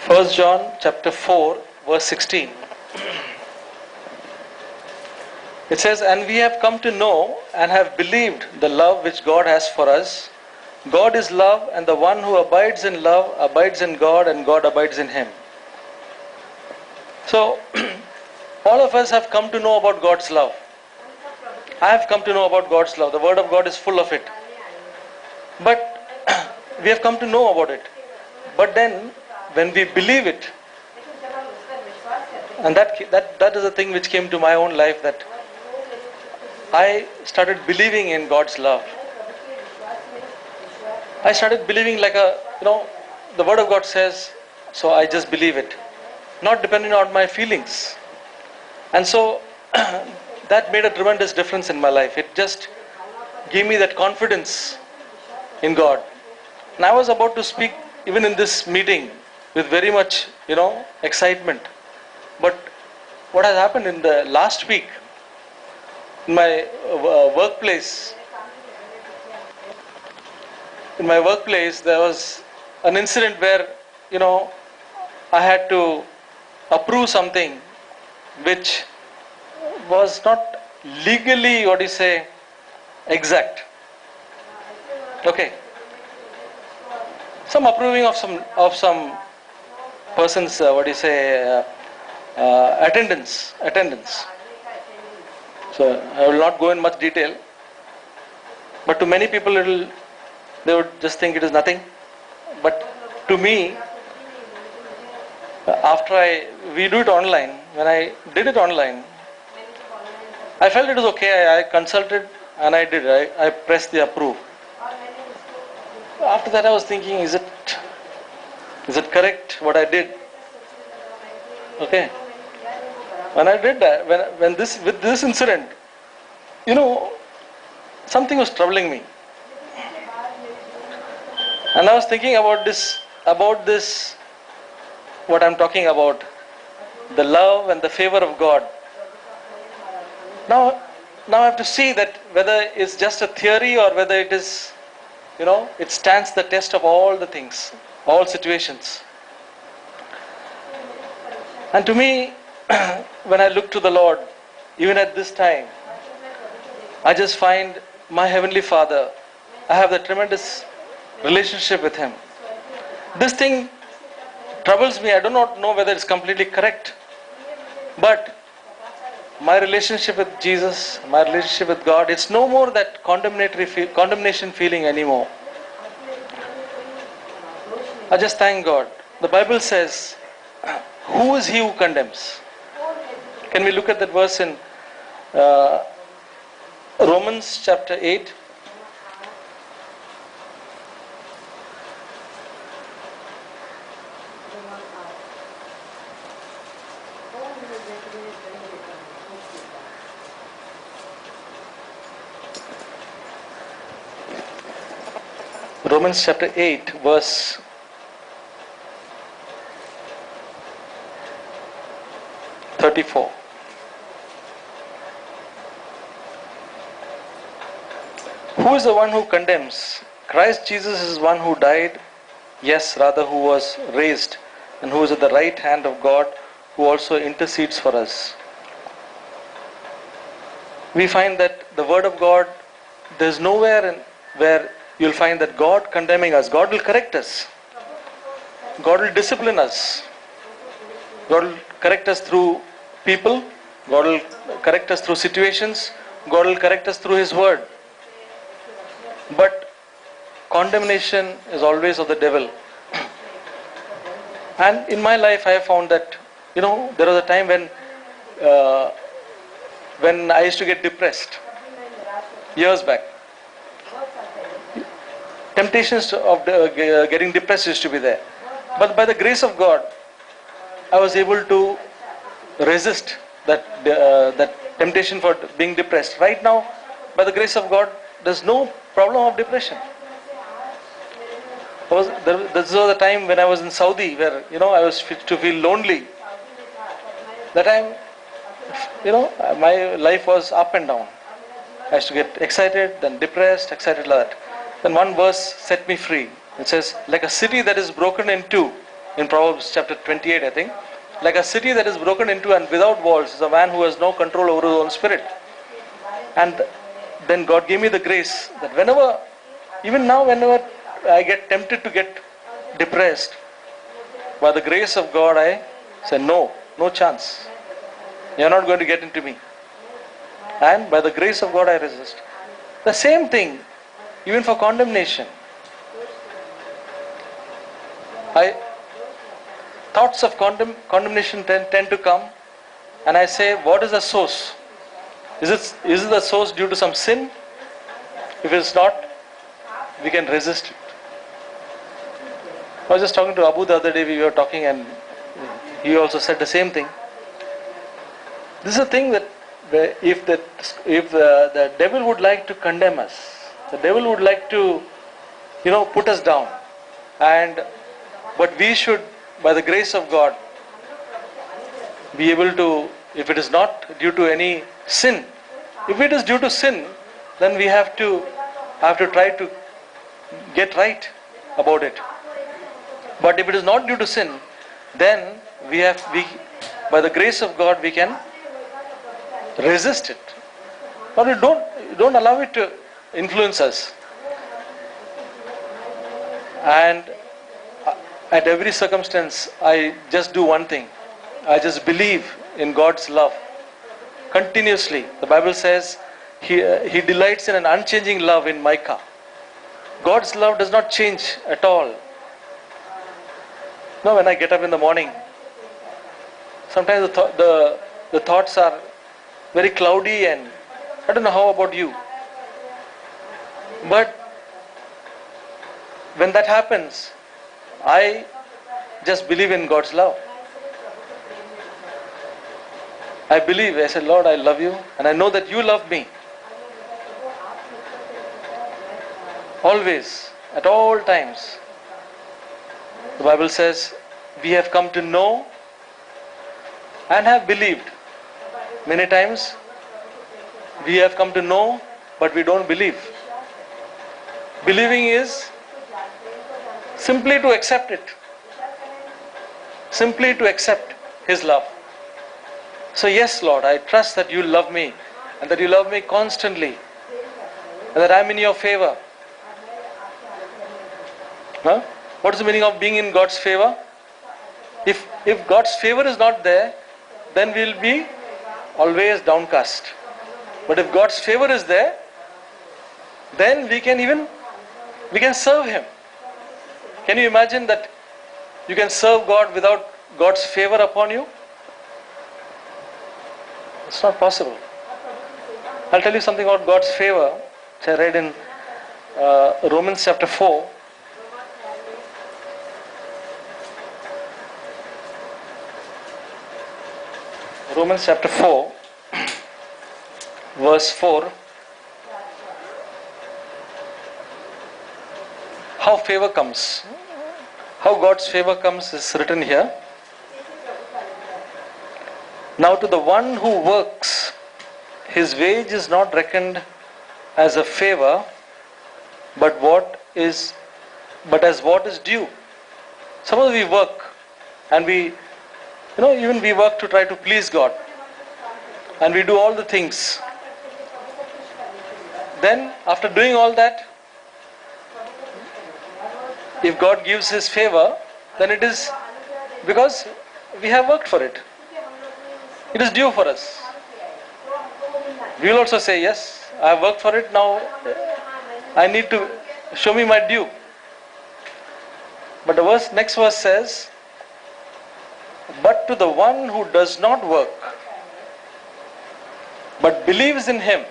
First John chapter 4 verse 16. It says, "And we have come to know and have believed the love which God has for us. God is love, and the one who abides in love abides in God, and God abides in him." So, all of us have come to know about God's love. I have come to know about God's love. The Word of God is full of it. But we have come to know about it. But then, when we believe it, and that is the thing which came to my own life, that I started believing in God's love. I started believing the Word of God says, so I just believe it. Not depending on my feelings. And so, that made a tremendous difference in my life. It just gave me that confidence in God. And I was about to speak even in this meeting with very much, excitement. But what has happened in the last week, in my workplace, there was an incident where, I had to approve something which was not legally, exact. Okay. Some approving of some person's, attendance. So I will not go in much detail. But to many people, they would just think it is nothing. But to me, we do it online. When I did it online, I felt it was okay. I consulted and I did. I pressed the approve. After that, I was thinking, is it correct what I did? Okay. When I did that, with this incident, something was troubling me. And I was thinking about this, what I'm talking about, the love and the favor of God. Now I have to see that whether it's just a theory or whether it is, it stands the test of all the things, all situations. And to me, when I look to the Lord, even at this time, I just find my Heavenly Father, I have the tremendous relationship with Him. This thing troubles me. I do not know whether it's completely correct. But my relationship with Jesus, my relationship with God, it's no more that condemnation feeling anymore. I just thank God. The Bible says, who is he who condemns? Can we look at that verse in Romans chapter 8? Romans chapter 8 verse 34. Who is the one who condemns? Christ Jesus is one who died, yes, rather who was raised, and who is at the right hand of God, who also intercedes for us. We find that the Word of God, there's nowhere where you'll find that God condemning us. God will correct us. God will discipline us. God will correct us through people. God will correct us through situations. God will correct us through His Word. But condemnation is always of the devil. And in my life I have found that, there was a time when I used to get depressed. Years back. Temptations of getting depressed used to be there. But by the grace of God, I was able to resist that temptation for being depressed. Right now, by the grace of God, there's no problem of depression. This was the time when I was in Saudi, where I was to feel lonely. That time, my life was up and down. I used to get excited, then depressed, excited like that. Then one verse set me free. It says, like a city that is broken in two in Proverbs chapter 28, I think. Like a city that is broken into and without walls is a man who has no control over his own spirit. And then God gave me the grace that whenever, even now, whenever I get tempted to get depressed, by the grace of God, I say, no chance. You're not going to get into me. And by the grace of God, I resist. The same thing, even for condemnation. Thoughts of condemnation tend to come, and I say, what is the source? Is it the source due to some sin? If it's not, we can resist it. I was just talking to Abu the other day, we were talking, and he also said the same thing. This is a thing that if the devil would like to condemn us, the devil would like to, put us down, but we should, by the grace of God, be able to, if it is not due to any sin, if it is due to sin, then we have to try to get right about it. But if it is not due to sin, then we by the grace of God, we can resist it. But we don't allow it to influence us. And at every circumstance, I just do one thing. I just believe in God's love continuously. The Bible says He delights in an unchanging love in Micah. God's love does not change at all. No, when I get up in the morning, sometimes the thoughts are very cloudy, and I don't know how about you. But when that happens, I just believe in God's love. I believe, I said, Lord, I love you, and I know that you love me. Always, at all times. The Bible says, we have come to know and have believed. Many times, we have come to know, but we don't believe. Believing is simply to accept it. Simply to accept His love. So yes, Lord, I trust that you love me, and that you love me constantly, and that I am in your favor. Huh? What is the meaning of being in God's favor? If God's favor is not there, then we will be always downcast. But if God's favor is there, then we can serve Him. Can you imagine that you can serve God without God's favor upon you? It's not possible. I'll tell you something about God's favor, which I read in Romans chapter 4. Romans chapter 4, verse 4. How favor comes. How God's favor comes is written here. Now to the one who works, his wage is not reckoned as a favor, but as what is due. Suppose we work, and even we work to try to please God, and we do all the things. Then after doing all that, if God gives His favor, then it is because we have worked for it. It is due for us. We will also say, yes, I have worked for it, now I need to show me my due. But the next verse says, but to the one who does not work, but believes in Him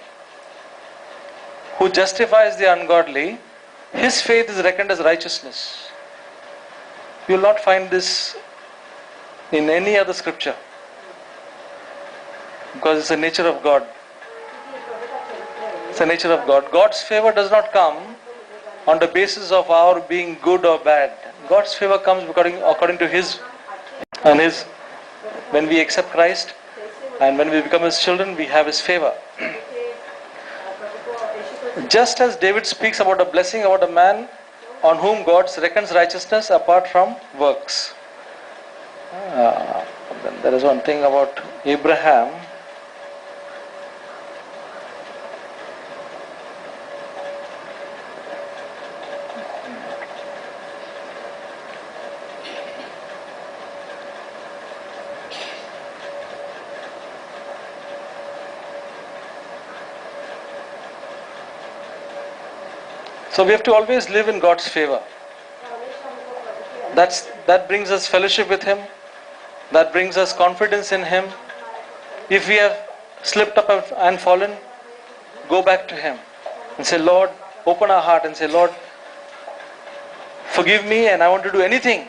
who justifies the ungodly, his faith is reckoned as righteousness. You will not find this in any other scripture, because it's the nature of God. It's the nature of God. God's favor does not come on the basis of our being good or bad. God's favor comes according to His. And when we accept Christ and when we become His children, we have His favor. Just as David speaks about a blessing about a man on whom God reckons righteousness apart from works. There is one thing about Abraham. So we have to always live in God's favor. That brings us fellowship with Him. That brings us confidence in Him. If we have slipped up and fallen, go back to Him and say, Lord, open our heart and say, Lord, forgive me, and I want to do anything,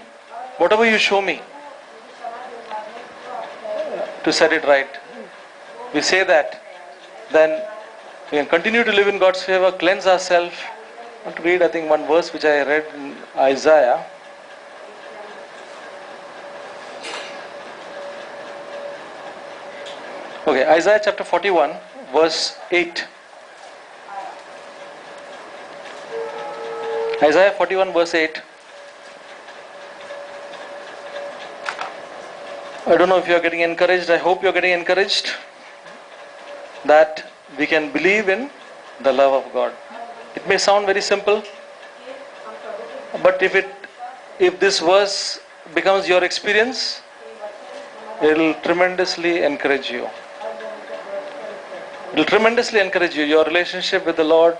whatever you show me, to set it right. We say that, then we can continue to live in God's favor, cleanse ourselves. I want to read, I think, one verse which I read in Isaiah. Okay, Isaiah chapter 41, verse 8. Isaiah 41, verse 8. I don't know if you are getting encouraged. I hope you are getting encouraged that we can believe in the love of God. It may sound very simple, but if this verse becomes your experience, it will tremendously encourage you. It will tremendously encourage you. Your relationship with the Lord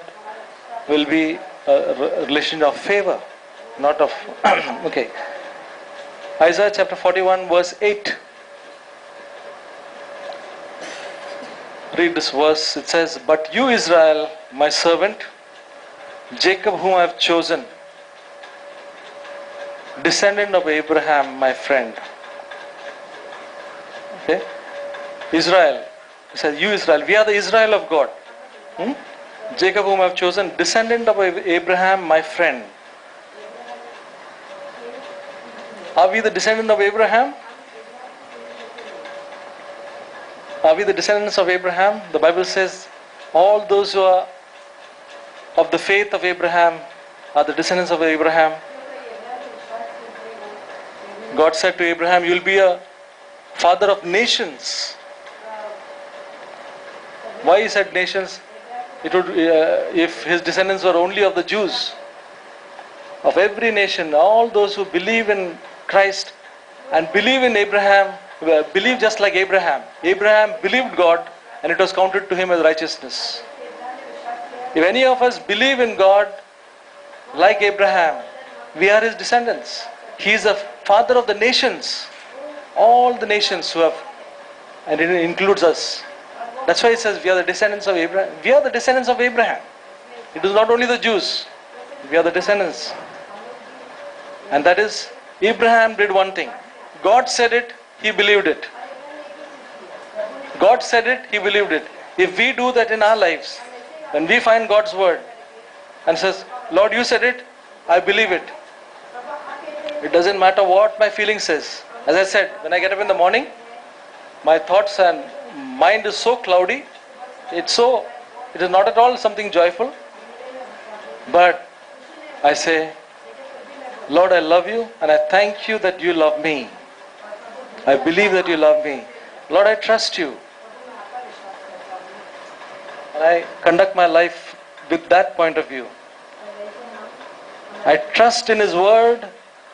will be a relation of favor, not of okay. Isaiah chapter 41, verse 8. Read this verse. It says, "But you, Israel, my servant, Jacob, whom I have chosen, descendant of Abraham, my friend." Okay? Israel. It says, you, Israel. We are the Israel of God. Jacob, whom I have chosen, descendant of Abraham, my friend. Are we the descendant of Abraham? Are we the descendants of Abraham? The Bible says all those who are of the faith of Abraham are the descendants of Abraham. God said to Abraham, you will be a father of nations. Why he said nations? It would, if his descendants were only of the Jews, of every nation, all those who believe in Christ and believe in Abraham, believe just like Abraham. Abraham believed God and it was counted to him as righteousness. If any of us believe in God like Abraham, we are his descendants. He is the father of the nations. All the nations who have, and it includes us. That's why it says we are the descendants of Abraham. We are the descendants of Abraham. It is not only the Jews. We are the descendants. And that is, Abraham did one thing. God said it, he believed it. God said it, he believed it. If we do that in our lives, when we find God's word and says, Lord, you said it, I believe it. It doesn't matter what my feeling says. As I said, when I get up in the morning, my thoughts and mind is so cloudy. It is not at all something joyful. But I say, Lord, I love you and I thank you that you love me. I believe that you love me. Lord, I trust you. And I conduct my life with that point of view. I trust in His word.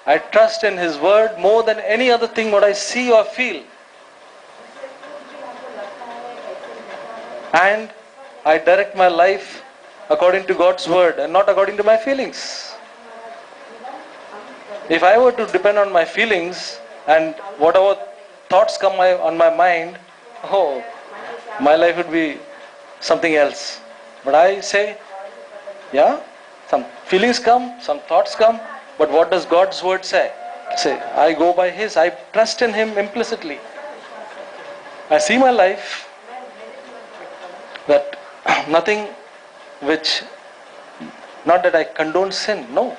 I trust in His word more than any other thing what I see or feel. And I direct my life according to God's word and not according to my feelings. If I were to depend on my feelings and whatever thoughts come on my mind, my life would be something else. But I say, yeah, some feelings come, some thoughts come, but what does God's word say? Say, I go by His, I trust in Him implicitly. I see my life that nothing which, not that I condone sin, no.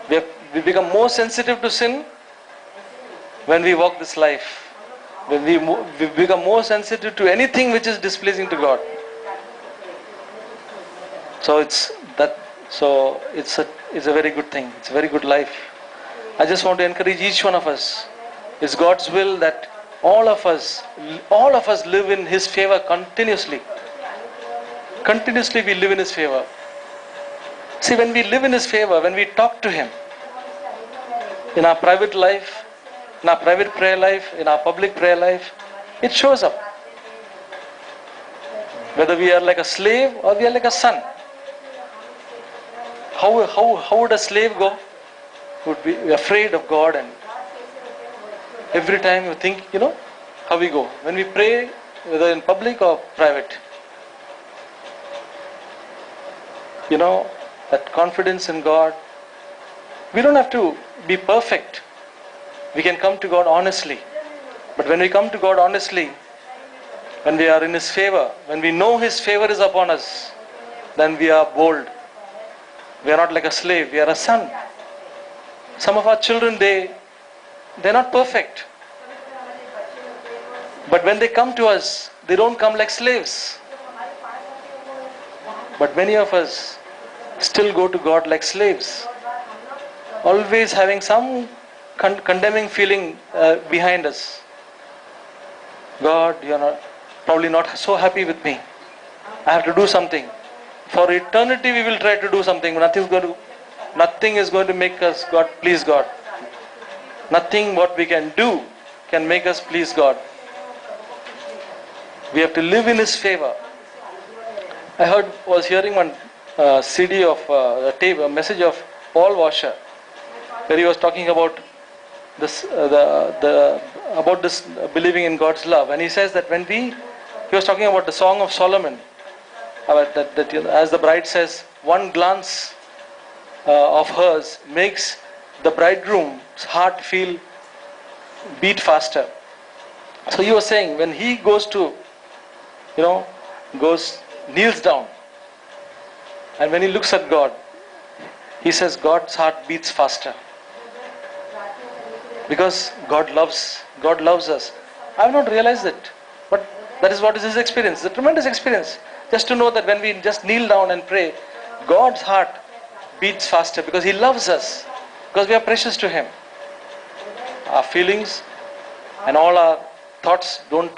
We become more sensitive to sin when we walk this life. When we become more sensitive to anything which is displeasing to God. So it's a very good thing. It's a very good life. I just want to encourage each one of us. It's God's will that all of us live in His favor continuously. Continuously we live in His favor. See, when we live in His favor, when we talk to Him, in our private life, in our private prayer life, in our public prayer life, it shows up. Whether we are like a slave or we are like a son. How would a slave go? Would be afraid of God, and every time you think, how we go. When we pray, whether in public or private, that confidence in God. We don't have to be perfect. We can come to God honestly. But when we come to God honestly, when we are in His favor, when we know His favor is upon us, then we are bold. We are not like a slave, we are a son. Some of our children, they're not perfect. But when they come to us, they don't come like slaves. But many of us still go to God like slaves, always having some condemning feeling behind us. God, you are probably not so happy with me. I have to do something. For eternity we will try to do something. Nothing is going to make us please God. Nothing what we can do can make us please God. We have to live in His favor. I was hearing one CD of a message of Paul Washer, where he was talking about this, about this believing in God's love, and he says that he was talking about the Song of Solomon, about that as the bride says, one glance of hers makes the bridegroom's heart beat faster. So he was saying, when he goes kneels down, and when he looks at God, he says God's heart beats faster. Because God loves us. I have not realized it, but that is what is his experience. It's a tremendous experience. Just to know that when we just kneel down and pray, God's heart beats faster because He loves us, because we are precious to Him. Our feelings and all our thoughts don't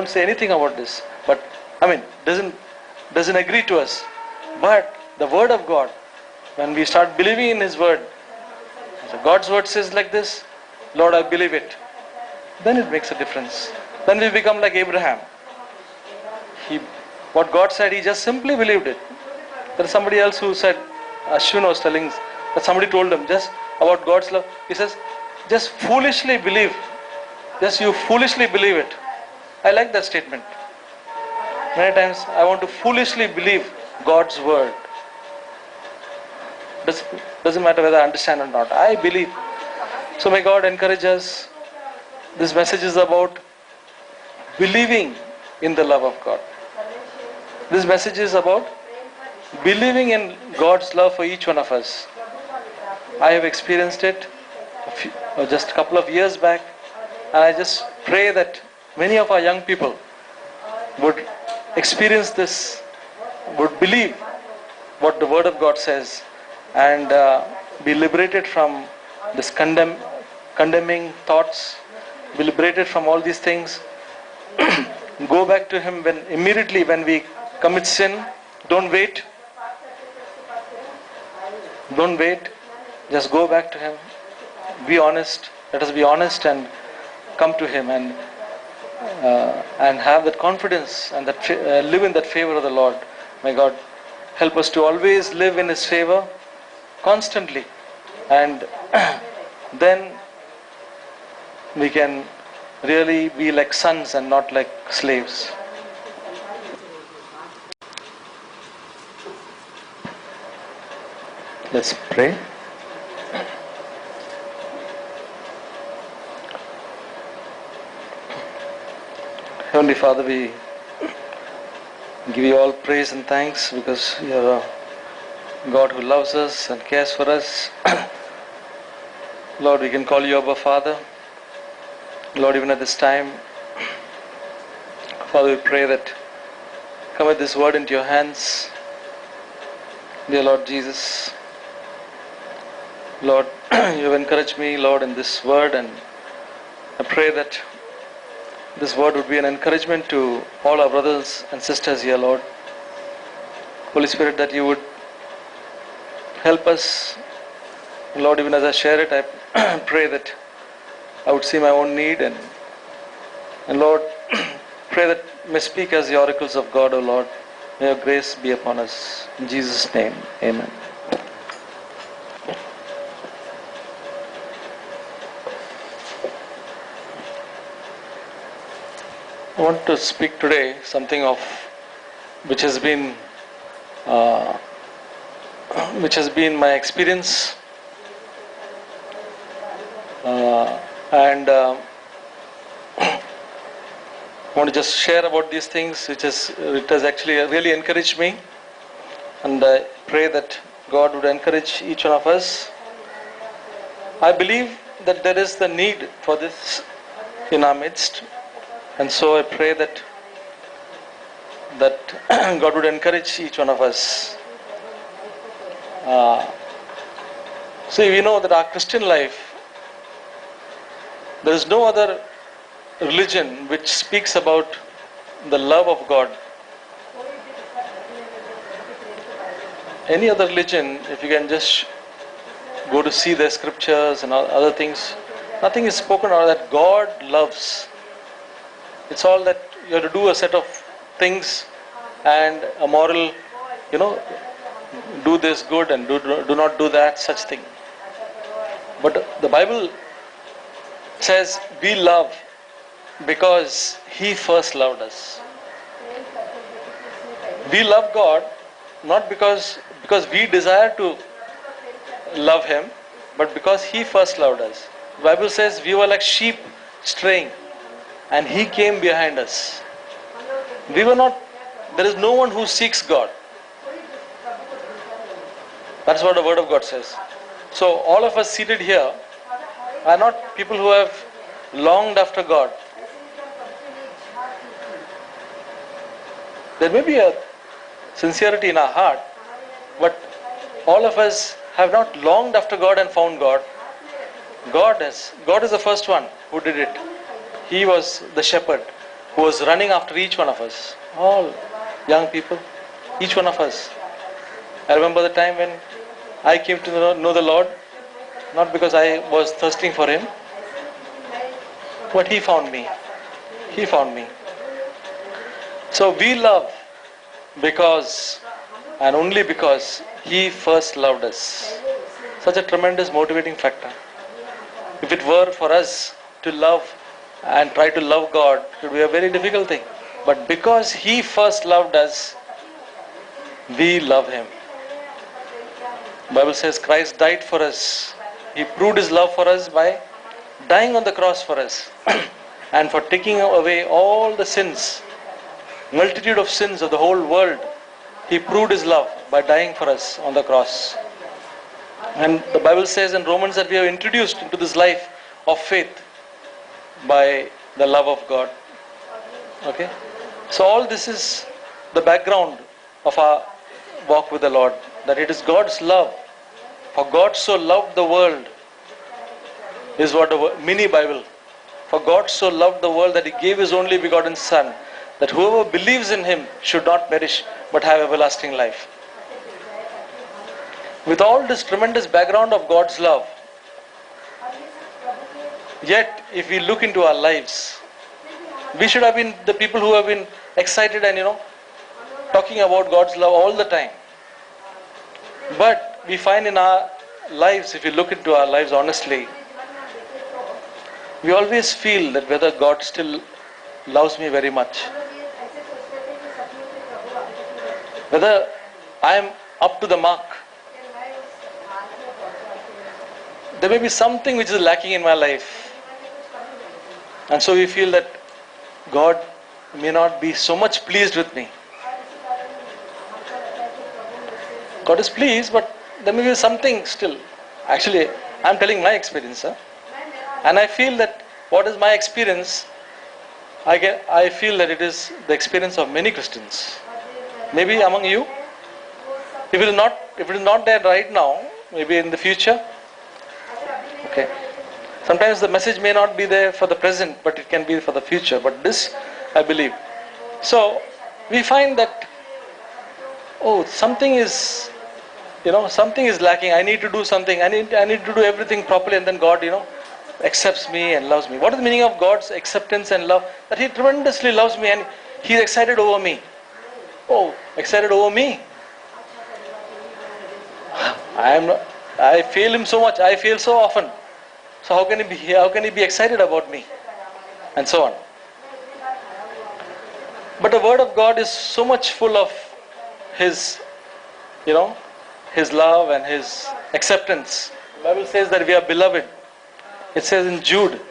say anything about this. But doesn't agree to us. But the Word of God, when we start believing in His Word, so God's Word says like this, Lord, I believe it. Then it makes a difference. Then we become like Abraham. What God said, he just simply believed it. There is somebody else who said, Ashwin was telling that somebody told him just about God's love. He says, just foolishly believe. Just you foolishly believe it. I like that statement. Many times I want to foolishly believe God's Word. Doesn't matter whether I understand or not. I believe. So may God encourage us. This message is about believing in the love of God. This message is about believing in God's love for each one of us. I have experienced it just a couple of years back, and I just pray that many of our young people would experience this, would believe what the Word of God says, and be liberated from this condemning thoughts, be liberated from all these things. Go back to Him immediately when we commit sin. Don't wait. Don't wait. Just go back to Him. Be honest. Let us be honest and come to Him and have that confidence and live in that favor of the Lord. May God help us to always live in His favor constantly, and then we can really be like sons and not like slaves. Let's pray. Heavenly Father, we give you all praise and thanks because you are a God who loves us and cares for us. Lord, we can call you Abba Father. Lord, even at this time, Father, we pray that commit this word into your hands. Dear Lord Jesus, Lord, you have encouraged me, Lord, in this word, and I pray that this word would be an encouragement to all our brothers and sisters here, Lord. Holy Spirit, that you would help us. Lord, even as I share it, I pray that I would see my own need and Lord, pray that may speak as the oracles of God, O Lord. May your grace be upon us. In Jesus' name, amen. I want to speak today something of which has been my experience, and I want to just share about these things, it has actually really encouraged me, and I pray that God would encourage each one of us. I believe that there is the need for this in our midst, and so I pray that God would encourage each one of us. See, we know that our Christian life, there is no other religion which speaks about the love of God. Any other religion, if you can just go to see their scriptures and other things, nothing is spoken about that God loves. It's all that you have to do a set of things and a moral, do this good and do not do that, such thing. But the Bible says we love because He first loved us. We love God not because we desire to love Him, but because He first loved us. The Bible says we were like sheep straying, and He came behind us. We were not, there is no one who seeks God. That's what the Word of God says. So all of us seated here are not people who have longed after God. There may be a sincerity in our heart, but all of us have not longed after God and found God. God is the first one who did it. He was the shepherd who was running after each one of us. All young people, each one of us. I remember the time when I came to know the Lord, not because I was thirsting for Him, but He found me. He found me. So we love because and only because He first loved us. Such a tremendous motivating factor. If it were for us to love and try to love God, it would be a very difficult thing. But because He first loved us, we love Him. The Bible says Christ died for us. He proved His love for us by dying on the cross for us and for taking away all the sins, multitude of sins of the whole world. He proved His love by dying for us on the cross. And the Bible says in Romans that we are introduced into this life of faith by the love of God. Okay? So all this is the background of our walk with the Lord, that it is God's love. For God so loved the world, is what the mini Bible. For God so loved the world that He gave His only begotten Son, that whoever believes in Him should not perish but have everlasting life. With all this tremendous background of God's love, yet if we look into our lives, we should have been the people who have been excited and talking about God's love all the time. But we find in our lives, if you look into our lives honestly, we always feel that whether God still loves me very much, whether I am up to the mark. There may be something which is lacking in my life, and so we feel that God may not be so much pleased with me. God is pleased, but there may be something still. Actually, I am telling my experience, and I feel that what is my experience, I feel that it is the experience of many Christians. Maybe among you, if it is not there right now, maybe in the future. Okay. Sometimes the message may not be there for the present, but it can be for the future. But this, I believe. So we find that, oh, something is, something is lacking. I need to do something. I need to do everything properly, and then God, accepts me and loves me. What is the meaning of God's acceptance and love? That He tremendously loves me and He's excited over me. Oh, excited over me. I fail Him so much. I fail so often. So how can He be excited about me? And so on. But the Word of God is so much full of His, His love and His acceptance. The Bible says that we are beloved. It says in Jude.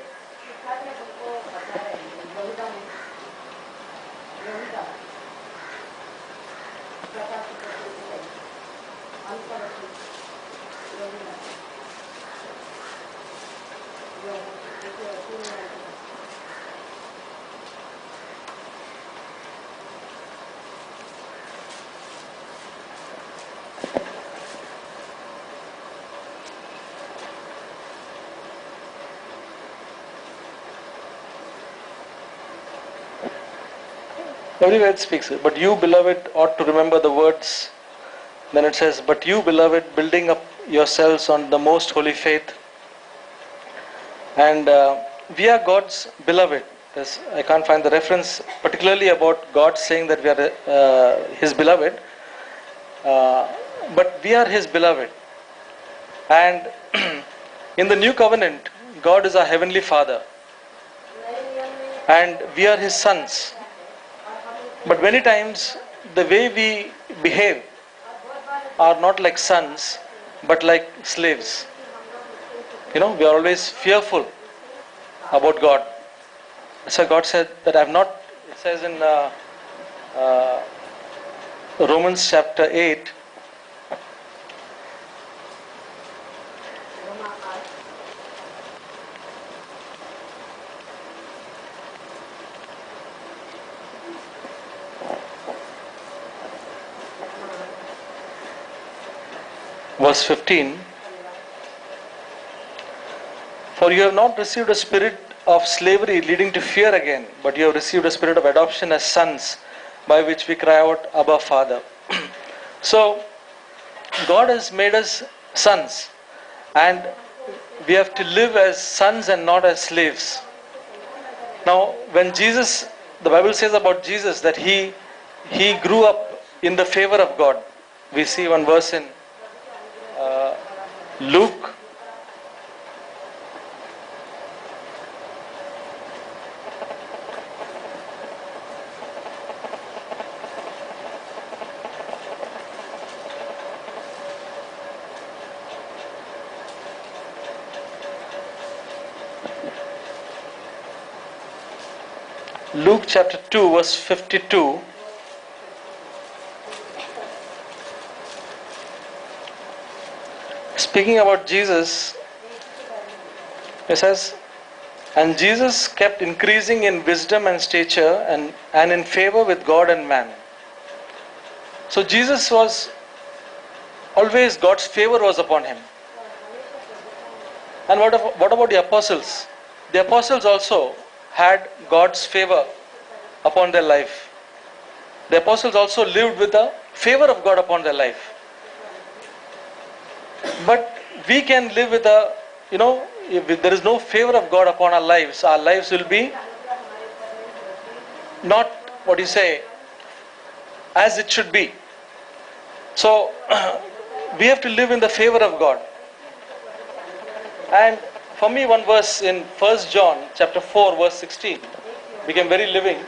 Everywhere it speaks. But you, beloved, ought to remember the words. Then it says, but you, beloved, building up yourselves on the most holy faith. And we are God's beloved. I can't find the reference particularly about God saying that we are His beloved. But we are His beloved. And in the new covenant, God is our heavenly Father. And we are His sons. But many times the way we behave are not like sons, but like slaves. We are always fearful about God. So God said that it says in Romans chapter 8, verse 15, for you have not received a spirit of slavery leading to fear again, but you have received a spirit of adoption as sons, by which we cry out, Abba, Father. So, God has made us sons, and we have to live as sons and not as slaves. Now, when the Bible says about Jesus that he grew up in the favor of God. We see one verse in Luke chapter 2 verse 52. Speaking about Jesus, it says, and Jesus kept increasing in wisdom and stature and in favor with God and man. So Jesus was always, God's favor was upon him. And what about the apostles? The apostles also had God's favor upon their life. The apostles also lived with the favor of God upon their life. But we can live with if there is no favor of God upon our lives will be not, as it should be. So, we have to live in the favor of God. And for me, one verse in 1 John chapter 4 verse 16 became very living.